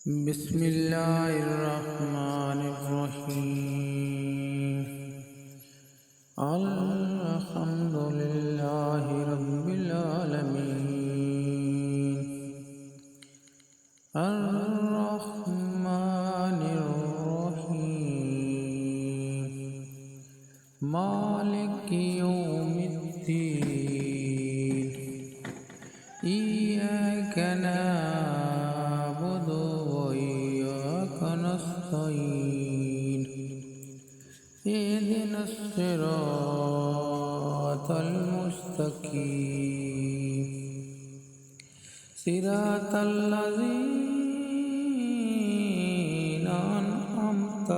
بسم الله الرحمن الرحيم. الحمد لله رب العالمين الرحمن الرحيم مالك يوم الدين إياك نعبد وإياك نستعين اهدنا الصراط المستقيم صراط الذين أنعمت